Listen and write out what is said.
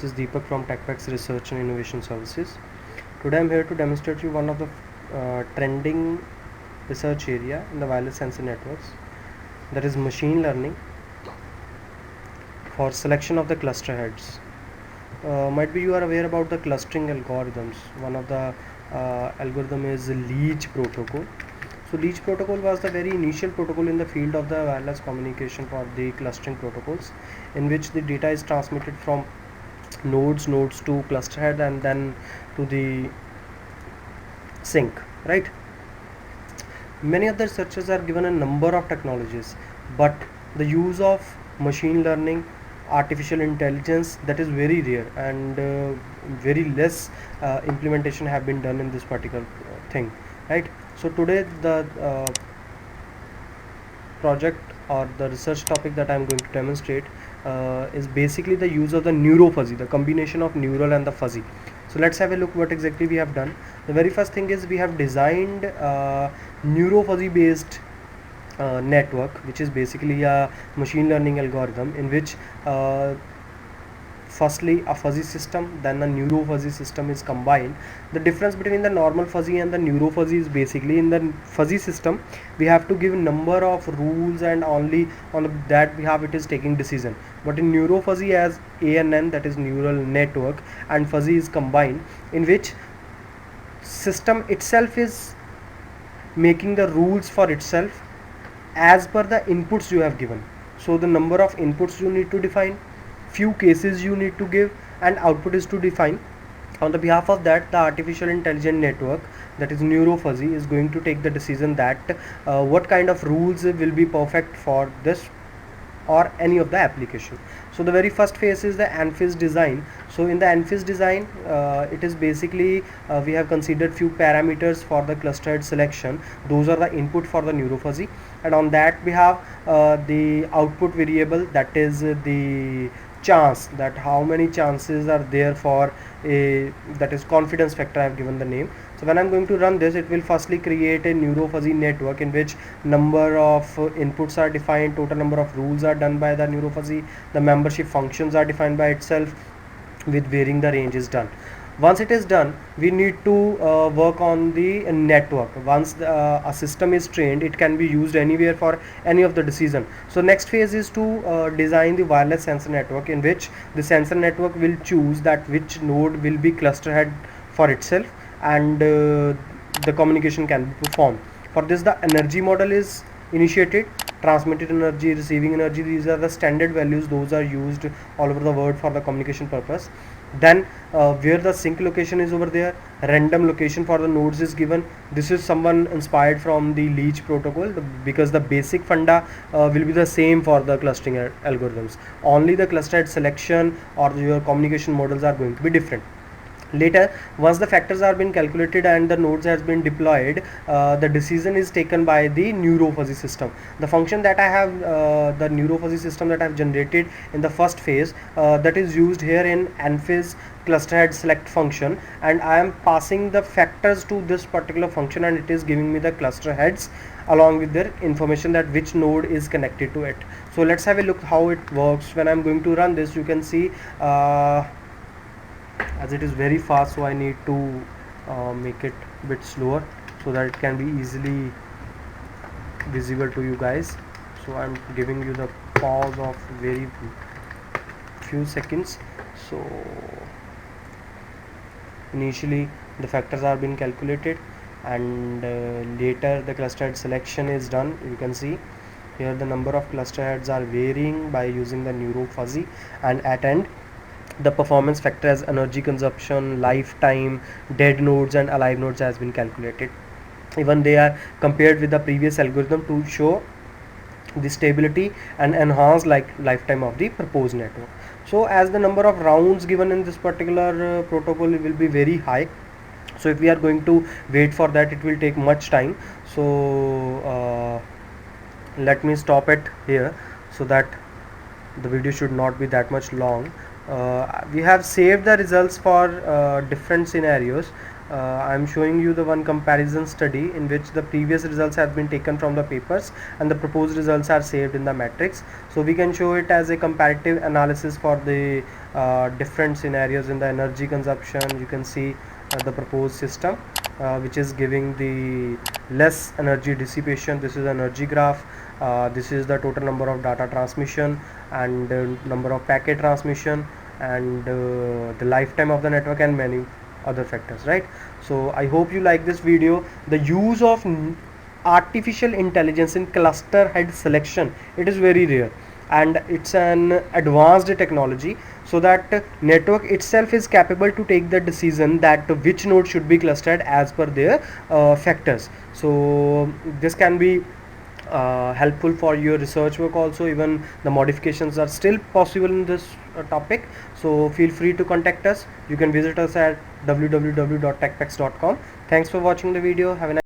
This is Deepak from TechPax Research and Innovation Services. Today I'm here to demonstrate you one of the trending research area in the wireless sensor networks, that is machine learning for selection of the cluster heads. Might be you are aware about the clustering algorithms. One of the algorithm is Leech protocol. So Leech protocol was the very initial protocol in the field of the wireless communication for the clustering protocols, in which the data is transmitted from nodes to cluster head and then to the sink, right? Many other researchers are given a number of technologies, but the use of machine learning, artificial intelligence, that is very rare, and very less implementation have been done in this particular thing, right? So today the project or the research topic that I am going to demonstrate is basically the use of the neurofuzzy, the combination of neural and the fuzzy. So let's have a look what exactly we have done. The very first thing is we have designed neurofuzzy based network, which is basically a machine learning algorithm in which firstly a fuzzy system, then a neurofuzzy system is combined. The difference between the normal fuzzy and the neurofuzzy is basically in the fuzzy system we have to give number of rules and only on that behalf it is taking decision, but in neurofuzzy, as ANN, that is neural network, and fuzzy is combined, in which system itself is making the rules for itself as per the inputs you have given. So the number of inputs you need to define, few cases you need to give, and output is to define. On the behalf of that, the artificial intelligent network, that is neurofuzzy, is going to take the decision that what kind of rules will be perfect for this or any of the application. So the very first phase is the ANFIS design. So in the ANFIS design, it is basically we have considered few parameters for the clustered selection. Those are the input for the neurofuzzy, and on that we have the output variable, that is the chance, that how many chances are there for a, that is confidence factor, I have given the name. So when I'm going to run this, it will firstly create a neurofuzzy network in which number of inputs are defined, total number of rules are done by the neurofuzzy, the membership functions are defined by itself, with varying the range is done. Once it is done, we need to work on the network. Once a system is trained, it can be used anywhere for any of the decision. So next phase is to design the wireless sensor network, in which the sensor network will choose that which node will be cluster head for itself, and the communication can be performed. For this, the energy model is initiated. Transmitted energy, receiving energy, these are the standard values, those are used all over the world for the communication purpose. Then where the sink location is over there, random location for the nodes is given. This is someone inspired from the Leech protocol, because the basic funda will be the same for the clustering algorithms. Only the clustered selection or your communication models are going to be different. Later, once the factors are been calculated and the nodes has been deployed, the decision is taken by the neurofuzzy system. The function that I have, the neurofuzzy system that I have generated in the first phase, that is used here in ANFIS cluster head select function, and I am passing the factors to this particular function, and it is giving me the cluster heads along with their information that which node is connected to it. So let's have a look how it works. When I'm going to run this, you can see as it is very fast, so I need to make it a bit slower so that it can be easily visible to you guys. So I'm giving you the pause of very few seconds. So initially the factors are being calculated, and later the clustered selection is done. You can see here the number of cluster heads are varying by using the neurofuzzy, and at end the performance factor as energy consumption, lifetime, dead nodes and alive nodes has been calculated. Even they are compared with the previous algorithm to show the stability and enhance lifetime of the proposed network. So as the number of rounds given in this particular protocol will be very high, so if we are going to wait for that, it will take much time. So let me stop it here so that the video should not be that much long. We have saved the results for different scenarios. I'm showing you the one comparison study in which the previous results have been taken from the papers and the proposed results are saved in the matrix. So we can show it as a comparative analysis for the different scenarios in the energy consumption. You can see the proposed system which is giving the less energy dissipation. This is energy graph. This is the total number of data transmission and number of packet transmission and the lifetime of the network and many other factors, right? So I hope you like this video. The use of artificial intelligence in cluster head selection, it is very rare and it's an advanced technology, so that network itself is capable to take the decision that which node should be clustered as per their factors. So this can be helpful for your research work also. Even the modifications are still possible in this topic, so feel free to contact us. You can visit us at www.techpex.com. Thanks for watching the video. Have a nice